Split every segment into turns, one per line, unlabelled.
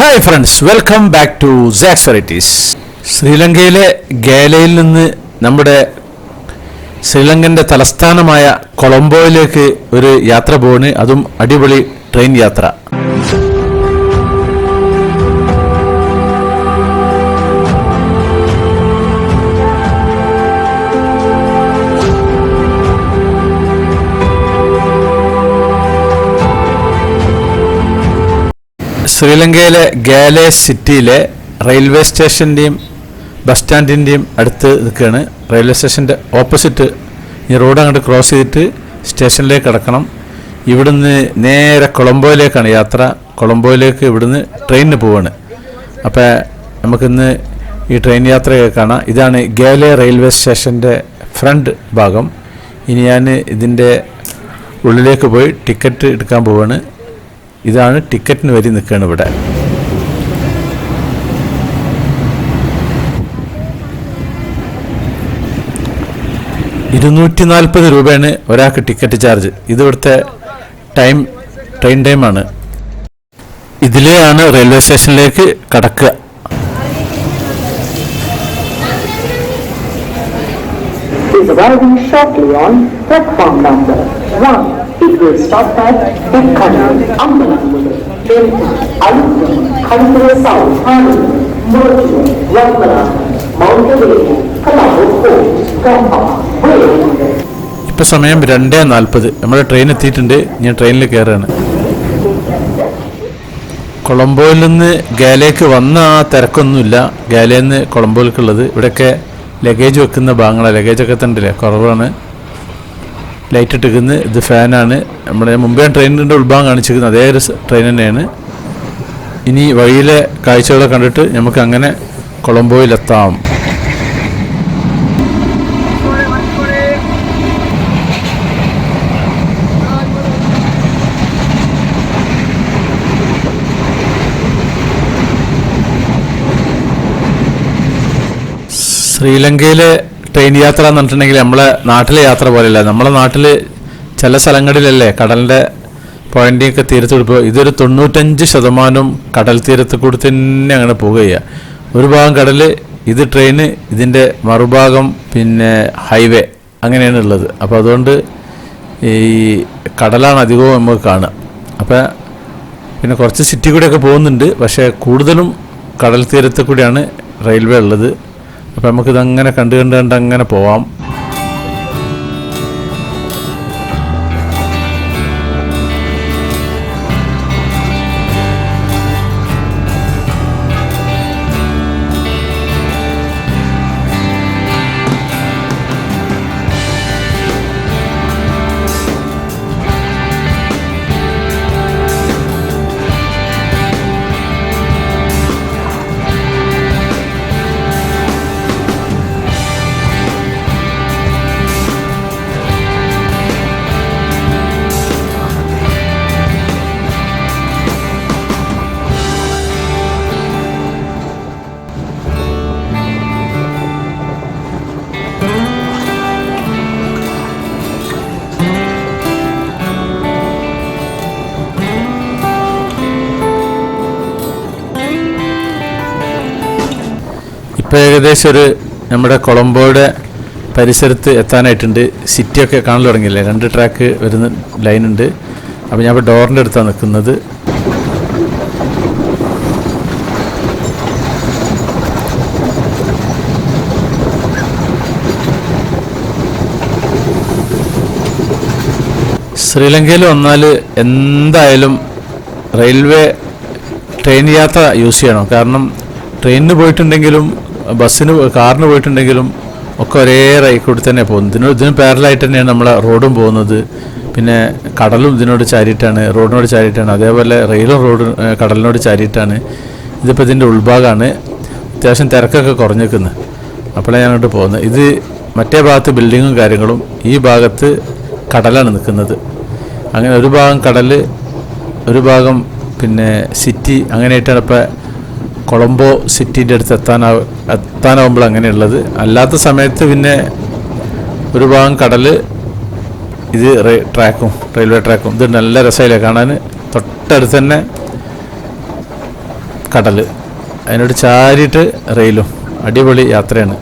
Hi friends, welcome back to സാക്സ് varieties. ശ്രീലങ്കയിലെ ഗേലയിൽ നിന്ന് നമ്മുടെ ശ്രീലങ്കൻ്റെ തലസ്ഥാനമായ കൊളംബോയിലേക്ക് ഒരു യാത്ര പോവാണ്. അതും അടിപൊളി ട്രെയിൻ യാത്ര. ശ്രീലങ്കയിലെ ഗാലെ സിറ്റിയിലെ റെയിൽവേ സ്റ്റേഷൻ്റെയും ബസ് സ്റ്റാൻഡിൻ്റെയും അടുത്ത് നിൽക്കുകയാണ്. റെയിൽവേ സ്റ്റേഷൻ്റെ ഓപ്പോസിറ്റ് ഈ റോഡ് അങ്ങോട്ട് ക്രോസ് ചെയ്തിട്ട് സ്റ്റേഷനിലേക്ക് കിടക്കണം. ഇവിടുന്ന് നേരെ കൊളംബോയിലേക്കാണ് യാത്ര. കൊളംബോയിലേക്ക് ഇവിടുന്ന് ട്രെയിനിന് പോവാണ്. അപ്പോൾ നമുക്കിന്ന് ഈ ട്രെയിൻ യാത്രയൊക്കെ കാണാം. ഇതാണ് ഗാലെ റെയിൽവേ സ്റ്റേഷൻ്റെ ഫ്രണ്ട് ഭാഗം. ഇനി ഞാൻ ഇതിൻ്റെ ഉള്ളിലേക്ക് പോയി ടിക്കറ്റ് എടുക്കാൻ പോവാണ്. ഇതാണ് ടിക്കറ്റിന് വരി നിൽക്കുകയാണ് ഇവിടെ. ₹240 ഒരാൾക്ക് ടിക്കറ്റ് ചാർജ്. ഇത് ഇവിടുത്തെ ട്രെയിൻ ടൈമാണ്. ഇതിലെയാണ് റെയിൽവേ സ്റ്റേഷനിലേക്ക് കടക്കുക.
It will stop at Bekkanur, Ammanapur, Delhi, Alupur, Khandura South, Thane, Murthu, Vatmara, Mount Everest, Colombo, Kampa, Wayland.
ഇപ്പോൾ സമയം 2:40. നമ്മുടെ ട്രെയിൻ എത്തിയിട്ടുണ്ട്. ഞാൻ ട്രെയിനിൽ കയറുകയാണ്. കൊളംബോയിൽ നിന്ന് ഗാലയ്ക്ക് വന്ന ആ തിരക്കൊന്നുമില്ല. ഗാലയിൽ നിന്ന് കൊളംബോയിലേക്കുള്ളത്. ഇവിടെയൊക്കെ ലഗേജ് വെക്കുന്ന ഭാഗങ്ങളാണ്. ലഗേജൊക്കെ തണ്ടില്ലേ, കുറവാണ്. ലൈറ്റ് ഇട്ടിരിക്കുന്നത്. ഇത് ഫാനാണ്. നമ്മുടെ മുമ്പേ ട്രെയിനിൻ്റെ ഉൾഭാഗം കാണിച്ചിരിക്കുന്നത് അതേ ഒരു ട്രെയിൻ തന്നെയാണ്. ഇനി വഴിയിലെ കാഴ്ചകളെ കണ്ടിട്ട് നമുക്ക് അങ്ങനെ കൊളംബോയിലെത്താം. ശ്രീലങ്കയിലെ ട്രെയിൻ യാത്ര എന്ന് പറഞ്ഞിട്ടുണ്ടെങ്കിൽ നമ്മളെ നാട്ടിലെ യാത്ര പോലെയല്ല. നമ്മളെ നാട്ടിൽ ചില സ്ഥലങ്ങളിലല്ലേ കടലിൻ്റെ പോയിൻ്റൊക്കെ തീരത്ത് കൊടുക്കുക. ഇതൊരു 95% കടൽ തീരത്ത് കൂടി തന്നെ അങ്ങനെ പോവുകയാണ്. ഒരു ഭാഗം കടൽ, ഇത് ട്രെയിന്, ഇതിൻ്റെ മറുഭാഗം പിന്നെ ഹൈവേ, അങ്ങനെയാണ് ഉള്ളത്. അപ്പോൾ അതുകൊണ്ട് ഈ കടലാണ് അധികവും നമുക്ക് കാണുക. അപ്പോൾ പിന്നെ കുറച്ച് സിറ്റി കൂടെയൊക്കെ പോകുന്നുണ്ട്. പക്ഷേ കൂടുതലും കടൽ തീരത്ത് കൂടിയാണ് റെയിൽവേ ഉള്ളത്. അപ്പോൾ നമുക്കിതങ്ങനെ കണ്ട് അങ്ങനെ പോവാം. ഇപ്പോൾ ഏകദേശം നമ്മുടെ കൊളംബോയുടെ പരിസരത്ത് എത്താനായിട്ടുണ്ട്. സിറ്റിയൊക്കെ കാണാൻ തുടങ്ങിയില്ലേ. 2 ട്രാക്ക് വരുന്ന ലൈനുണ്ട്. അപ്പോൾ ഞാൻ ഇപ്പോൾ ഡോറിൻ്റെ അടുത്താണ് നിൽക്കുന്നത്. ശ്രീലങ്കയിൽ വന്നാൽ എന്തായാലും റെയിൽവേ ട്രെയിൻ യാത്ര യൂസ് ചെയ്യണം. കാരണം ട്രെയിനിന് പോയിട്ടുണ്ടെങ്കിലും ബസ്സിന് കാറിന് പോയിട്ടുണ്ടെങ്കിലും ഒക്കെ ഒരേ റൈക്കൂടി തന്നെ പോകുന്നത്. ഇതിന് പാരലായിട്ട് തന്നെയാണ് നമ്മളെ റോഡും പോകുന്നത്. പിന്നെ കടലും ഇതിനോട് ചാരിയിട്ടാണ്, റോഡിനോട് ചാരിയിട്ടാണ്. അതേപോലെ റെയിലും കടലിനോട് ചാരിയിട്ടാണ്. ഇതിപ്പോൾ ഇതിൻ്റെ ഉൾഭാഗമാണ്. അത്യാവശ്യം തിരക്കൊക്കെ കുറഞ്ഞിരിക്കുന്നത്. അപ്പോഴാണ് ഞാൻ അങ്ങോട്ട് പോകുന്നത്. ഇത് മറ്റേ ഭാഗത്ത് ബിൽഡിങ്ങും കാര്യങ്ങളും, ഈ ഭാഗത്ത് കടലാണ് നിൽക്കുന്നത്. അങ്ങനെ ഒരു ഭാഗം കടൽ, ഒരു ഭാഗം പിന്നെ സിറ്റി, അങ്ങനെയായിട്ടാണ് ഇപ്പോൾ കൊളംബോ സിറ്റീൻ്റെ അടുത്ത് എത്താനാവുമ്പോൾ അങ്ങനെയുള്ളത്. അല്ലാത്ത സമയത്ത് പിന്നെ ഒരു ഭാഗം കടൽ, ഇത് റെയിൽവേ ട്രാക്കും. ഇത് നല്ല രസമില്ല കാണാൻ. തൊട്ടടുത്ത് തന്നെ കടൽ, അതിനോട് ചാരിയിട്ട് റെയിലും. അടിപൊളി യാത്രയാണ്.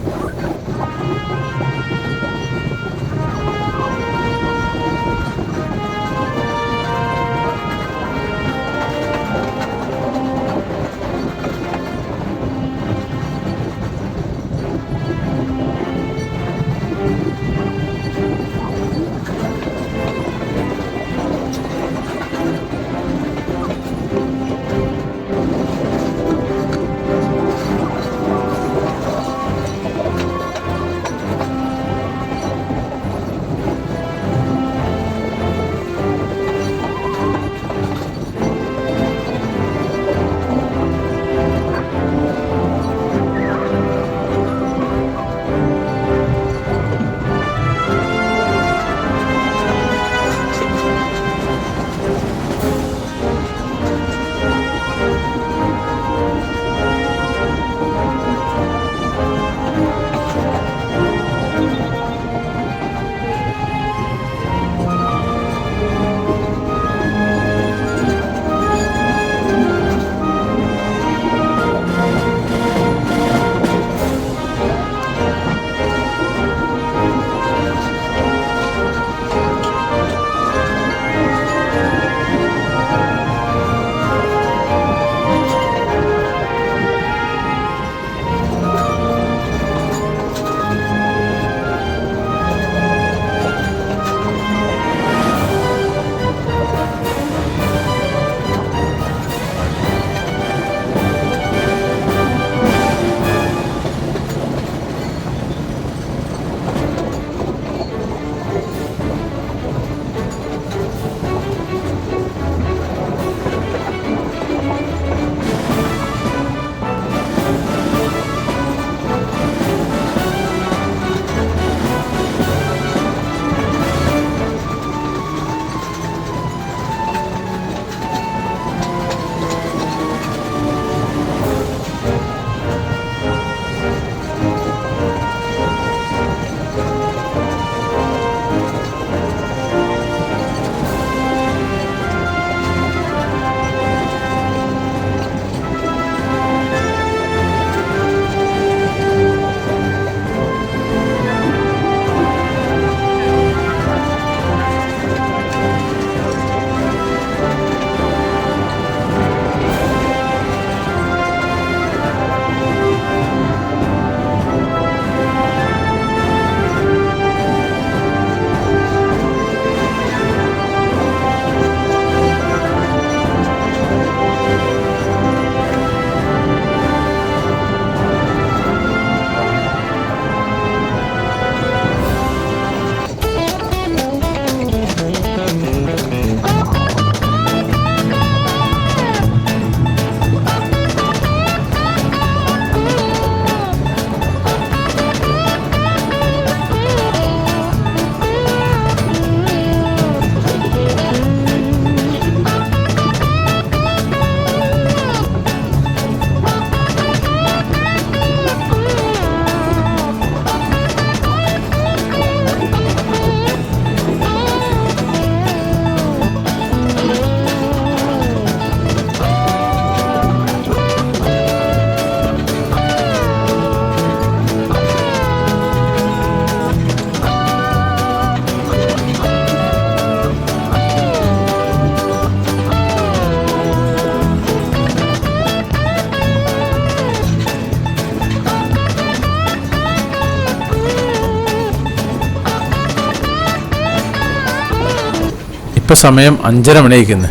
ഇപ്പോൾ സമയം 5:30 മണിയായിരിക്കുന്നു.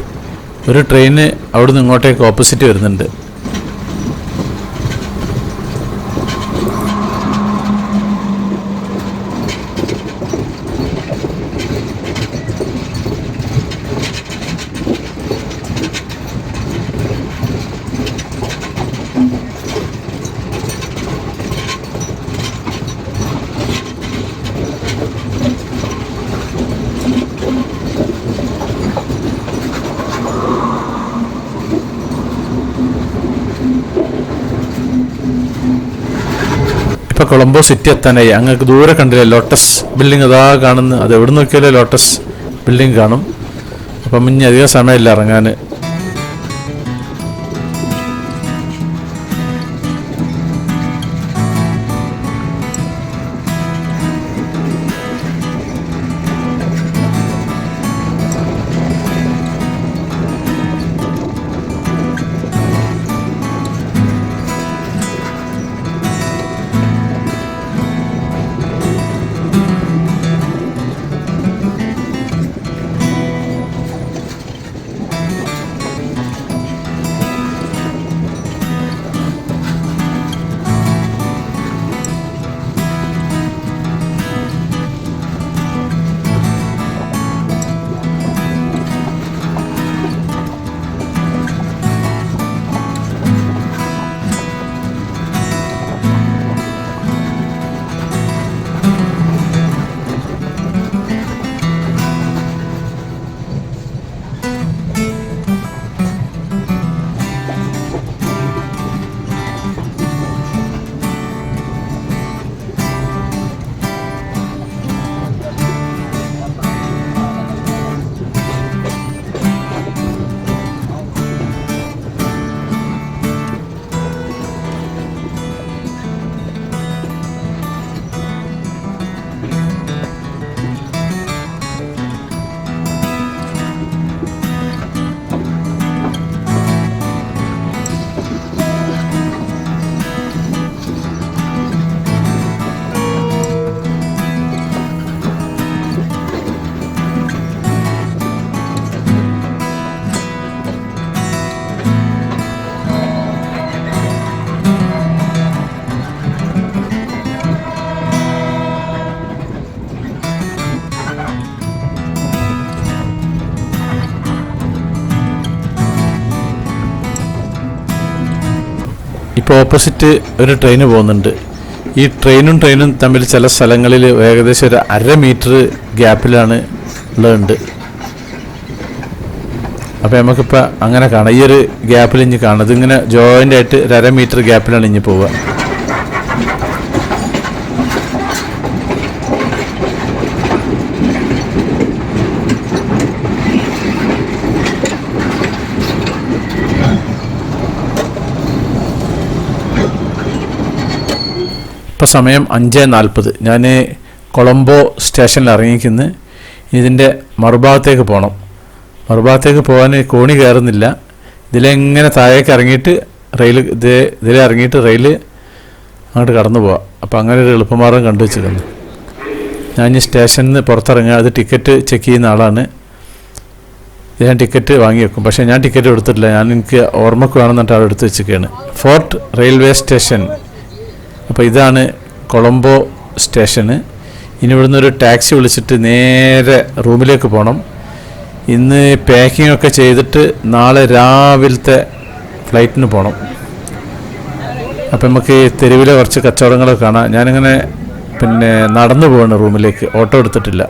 ഒരു ട്രെയിന് അവിടെ നിന്ന് ഇങ്ങോട്ടേക്ക് ഓപ്പോസിറ്റ് വരുന്നുണ്ട്. ഇപ്പോൾ കൊളംബോ സിറ്റി എത്താനായി. അങ്ങക്ക് ദൂരെ കണ്ടില്ലേ ലോട്ടസ് ബിൽഡിംഗ്, അതാ കാണുന്നു. അത് എവിടെ നോക്കിയാലേ ലോട്ടസ് ബിൽഡിംഗ് കാണും. അപ്പം ഇനി അധികം സമയമില്ല ഇറങ്ങാൻ. ഇപ്പോൾ ഓപ്പോസിറ്റ് ഒരു ട്രെയിൻ പോകുന്നുണ്ട്. ഈ ട്രെയിനും തമ്മിൽ ചില സ്ഥലങ്ങളിൽ ഏകദേശം ഒരു 1/2 മീറ്റർ ഗ്യാപ്പിലാണ് ഉള്ളതുണ്ട്. അപ്പോൾ നമുക്കിപ്പോൾ അങ്ങനെ കാണാം. ഈ ഒരു ഗ്യാപ്പിൽ ഇനി കാണാം. ഇതിങ്ങനെ ജോയിൻ്റ് ആയിട്ട് 1/2 മീറ്റർ ഗ്യാപ്പിലാണ് ഇനി പോവുക. ഇപ്പോൾ സമയം 5:40. ഞാൻ കൊളംബോ സ്റ്റേഷനിൽ ഇറങ്ങിക്കുന്നു. ഇതിൻ്റെ മറുഭാഗത്തേക്ക് പോകണം. മറുഭാഗത്തേക്ക് പോകാൻ കോണി കയറുന്നില്ല. ഇതിലെങ്ങനെ താഴേക്ക് ഇറങ്ങിയിട്ട് ഇതിലിറങ്ങിയിട്ട് റെയിൽ അങ്ങോട്ട് കടന്നു പോവാം. അപ്പോൾ അങ്ങനെ ഒരു എളുപ്പമാർഗ്ഗം കണ്ടുവച്ചിരുന്നു. ഞാൻ ഈ സ്റ്റേഷനിൽ നിന്ന് പുറത്തിറങ്ങുക. അത് ടിക്കറ്റ് ചെക്ക് ചെയ്യുന്ന ആളാണ്. ഞാൻ ടിക്കറ്റ് വാങ്ങി വെക്കും. പക്ഷേ ഞാൻ ടിക്കറ്റ് എടുത്തിട്ടില്ല. എനിക്ക് ഓർമ്മക്ക് വേണമെന്നിട്ട് ആൾ എടുത്ത് വെച്ചിരിക്കുകയാണ്. Fort railway station. അപ്പോൾ ഇതാണ് കൊളംബോ സ്റ്റേഷന്. ഇനി ഇവിടുന്ന് ഒരു ടാക്സി വിളിച്ചിട്ട് നേരെ റൂമിലേക്ക് പോകണം. ഇന്ന് പാക്കിംഗ് ഒക്കെ ചെയ്തിട്ട് നാളെ രാവിലത്തെ ഫ്ലൈറ്റിന് പോകണം. അപ്പം നമുക്ക് തെരുവിലെ കുറച്ച് കച്ചവടങ്ങളൊക്കെ കാണാം. ഞാനിങ്ങനെ നടന്നു പോവാണ് റൂമിലേക്ക്. ഓട്ടോ എടുത്തിട്ടില്ല.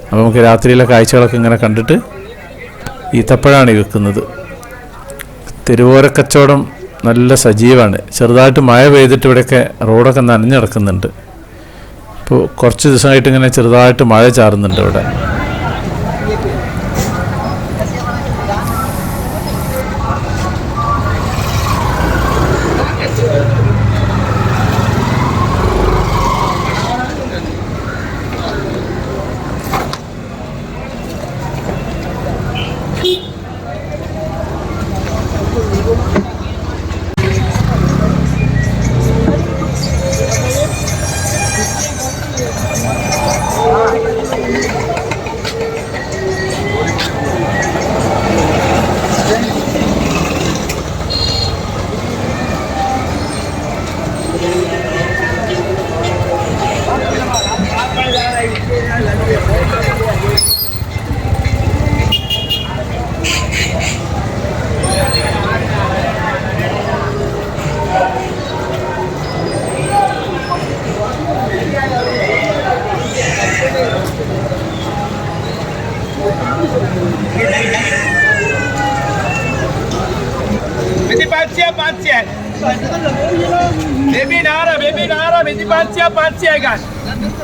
അപ്പോൾ നമുക്ക് രാത്രിയിലെ കാഴ്ചകളൊക്കെ ഇങ്ങനെ കണ്ടിട്ട് ഈത്തപ്പഴമാണ് വിൽക്കുന്നത്. തെരുവോര കച്ചവടം നല്ല സജീവമാണ്. ചെറുതായിട്ട് മഴ പെയ്തിട്ട് ഇവിടെയൊക്കെ റോഡൊക്കെ നനഞ്ഞു കിടക്കുന്നുണ്ട്. ഇപ്പോൾ കുറച്ച് ദിവസമായിട്ട് ഇങ്ങനെ ചെറുതായിട്ട് മഴ ചാറുന്നുണ്ട് ഇവിടെ.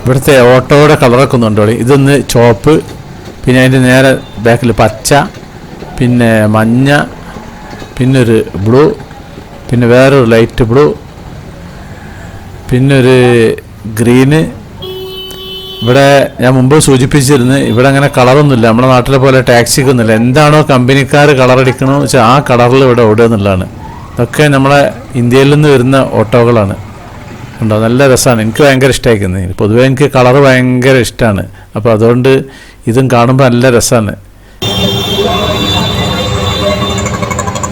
ഇവിടുത്തെ ഓട്ടോയുടെ കളറൊക്കെ ഒന്നുണ്ടോ? ഇതൊന്ന് ചുവപ്പ്, പിന്നെ അതിൻ്റെ നേരെ ബാക്കിൽ പച്ച, പിന്നെ മഞ്ഞ, പിന്നൊരു ബ്ലൂ, പിന്നെ വേറൊരു ലൈറ്റ് ബ്ലൂ, പിന്നൊരു ഗ്രീന്. ഇവിടെ ഞാൻ മുമ്പ് സൂചിപ്പിച്ചിരുന്നു, ഇവിടെ അങ്ങനെ കളറൊന്നുമില്ല. നമ്മുടെ നാട്ടിലെ പോലെ ടാക്സിക്കൊന്നുമില്ല. എന്താണോ കമ്പനിക്കാർ കളറടിക്കണമെന്ന് വെച്ചാൽ ആ കളറിൽ ഇവിടെ ഓടുക എന്നുള്ളതാണ്. ഇതൊക്കെ നമ്മളെ ഇന്ത്യയിൽ നിന്ന് വരുന്ന ഓട്ടോകളാണ്. ഉണ്ടോ? നല്ല രസമാണ്. എനിക്ക് ഭയങ്കര ഇഷ്ടമായിരിക്കുന്നത്. പൊതുവേ എനിക്ക് കളറ് ഭയങ്കര ഇഷ്ടമാണ്. അപ്പോൾ അതുകൊണ്ട് ഇതും കാണുമ്പോൾ നല്ല രസമാണ്.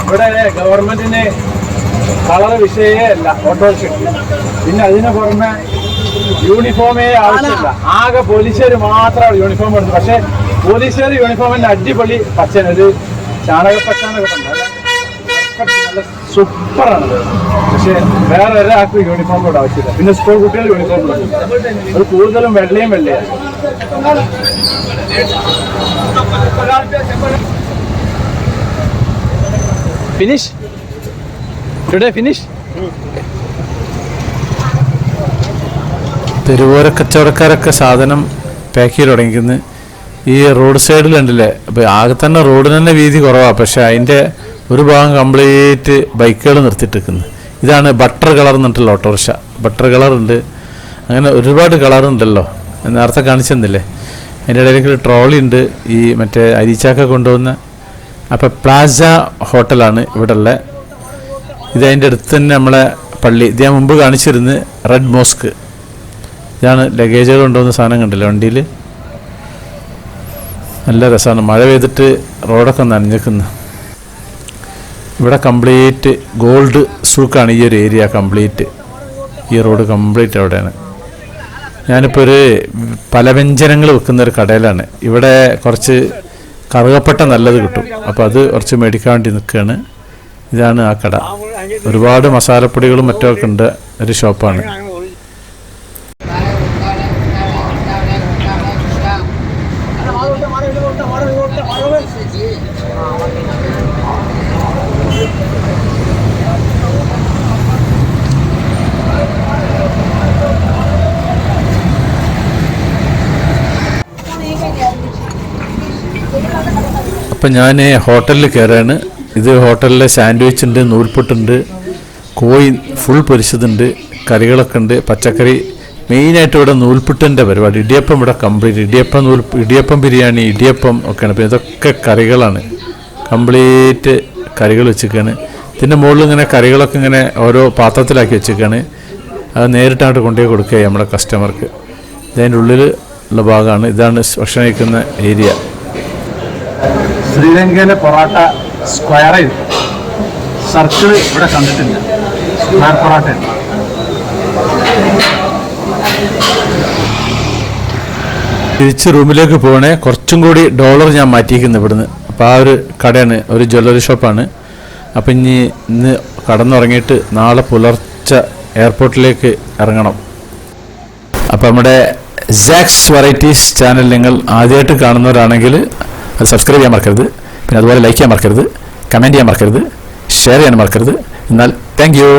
ഇവിടെ ഗവൺമെന്റിന് കളർ വിഷയമേ അല്ല ഓട്ടോറിക്ഷയ്ക്ക്. പിന്നെ അതിന് പുറമെ യൂണിഫോമേ ആവശ്യമില്ല. ആകെ പോലീസുകാർ മാത്രമാണ് യൂണിഫോം എടുത്തത്. പക്ഷേ പോലീസുകാർ യൂണിഫോമിന്റെ അടിപൊളി പച്ചന് ഒരു ചാണകപ്പച്ചാനൊക്കെ ഉണ്ട്. നല്ല സൂപ്പറാണ്. പക്ഷെ വേറെ ഒരാൾക്ക് യൂണിഫോം കൂടെ ആവശ്യമില്ല. പിന്നെ സ്കൂൾ കുട്ടികൾ യൂണിഫോം ഉണ്ട്. അത് കൂടുതലും വെള്ളയും വെള്ളയാണ്. Finish today finish.
തെരുവോര കച്ചവടക്കാരൊക്കെ സാധനം പാക്ക് ചെയ്ത് തുടങ്ങിക്കുന്നു. ഈ റോഡ് സൈഡിലുണ്ടല്ലേ, അപ്പോൾ ആകെ തന്നെ റോഡിന് തന്നെ വീതി കുറവാണ്. പക്ഷേ അതിൻ്റെ ഒരു ഭാഗം കംപ്ലീറ്റ് ബൈക്കുകൾ നിർത്തിയിട്ടിരിക്കുന്നു. ഇതാണ് ബട്ടർ കളർ എന്നിട്ടുള്ള ഓട്ടോറിക്ഷ. ബട്ടർ കളറുണ്ട്, അങ്ങനെ ഒരുപാട് കളറുണ്ടല്ലോ. നേരത്തെ കാണിച്ചെന്നില്ലേ. അതിൻ്റെ ഇടയിലേക്ക് ട്രോളി ഉണ്ട്, ഈ മറ്റേ അരിച്ചാക്ക കൊണ്ടുവന്ന. അപ്പോൾ പ്ലാസ ഹോട്ടലാണ് ഇവിടെ ഉള്ളത്. ഇതതിൻ്റെ അടുത്ത് തന്നെ നമ്മളെ പള്ളി. ഇത് ഞാൻ മുമ്പ് കാണിച്ചിരുന്നു, റെഡ് മോസ്ക്. ഇതാണ് ലഗേജുകൾ കൊണ്ടുവന്ന സാധനം കണ്ടില്ല വണ്ടിയിൽ. നല്ല രസമാണ്. മഴ പെയ്തിട്ട് റോഡൊക്കെ നനഞ്ഞിരിക്കുന്നു. ഇവിടെ കംപ്ലീറ്റ് ഗോൾഡ് സൂക്കാണ് ഈ ഒരു ഏരിയ കംപ്ലീറ്റ്. ഈ റോഡ് കംപ്ലീറ്റ് അവിടെയാണ്. ഞാനിപ്പോൾ ഒരു പലവ്യഞ്ജനങ്ങൾ വെക്കുന്ന ഒരു കടയിലാണ്. ഇവിടെ കുറച്ച് കറുകപ്പട്ട നല്ലത് കിട്ടും. അപ്പോൾ അത് കുറച്ച് മേടിക്കാൻ വേണ്ടി നിൽക്കുകയാണ്. ഇതാണ് ആ കട. ഒരുപാട് മസാലപ്പൊടികളും മറ്റൊക്കെ ഉണ്ട് ഒരു ഷോപ്പാണ്. അപ്പം ഞാൻ ഹോട്ടലിൽ കയറാണ്. ഇത് ഹോട്ടലിലെ സാൻഡ്വിച്ച് ഉണ്ട്, നൂൽപുട്ടുണ്ട്, കോഴി ഫുൾ പൊരിച്ചതുണ്ട്, കറികളൊക്കെ ഉണ്ട്, പച്ചക്കറി. മെയിനായിട്ട് ഇവിടെ നൂൽപുട്ടിൻ്റെ പരിപാടി. ഇടിയപ്പം ഇവിടെ കംപ്ലീറ്റ് ഇടിയപ്പം ബിരിയാണി, ഇടിയപ്പം ഒക്കെയാണ്. പിന്നെ ഇതൊക്കെ കറികളാണ്, കംപ്ലീറ്റ് കറികൾ വെച്ചിരിക്കുകയാണ്. ഇതിൻ്റെ മുകളിൽ ഇങ്ങനെ കറികളൊക്കെ ഇങ്ങനെ ഓരോ പാത്രത്തിലാക്കി വെച്ചിരിക്കുകയാണ്. അത് നേരിട്ടായിട്ട് കൊണ്ടുപോയി കൊടുക്കുക നമ്മുടെ കസ്റ്റമർക്ക്. ഇതിൻ്റെ ഉള്ളിൽ ഉള്ള ഭാഗമാണ്. ഇതാണ് ഭക്ഷണം കഴിക്കുന്ന ഏരിയ.
ശ്രീലങ്കയിലെ പൊറോട്ട സ്ക്വയർ സർക്കിൾ ഇവിടെ കണ്ടിട്ടില്ല. സ്ക്വയർ പൊറോട്ട
തിരിച്ച് റൂമിലേക്ക് പോകണേ. കുറച്ചും കൂടി ഡോളർ ഞാൻ മാറ്റിയിരിക്കുന്നു ഇവിടുന്ന്. അപ്പോൾ ആ ഒരു കടയാണ്, ഒരു ജ്വല്ലറി ഷോപ്പാണ്. അപ്പം ഇന്ന് കടന്നുറങ്ങിയിട്ട് നാളെ പുലർച്ചെ എയർപോർട്ടിലേക്ക് ഇറങ്ങണം. അപ്പോൾ നമ്മുടെ സാക്സ് വെറൈറ്റീസ് ചാനൽ നിങ്ങൾ ആദ്യമായിട്ട് കാണുന്നവരാണെങ്കിൽ അത് സബ്സ്ക്രൈബ് ചെയ്യാൻ മറക്കരുത്. പിന്നെ അതുപോലെ ലൈക്ക് ചെയ്യാൻ മറക്കരുത്, കമൻറ്റ് ചെയ്യാൻ മറക്കരുത്, ഷെയർ ചെയ്യാൻ മറക്കരുത്. എന്നാൽ താങ്ക് യു.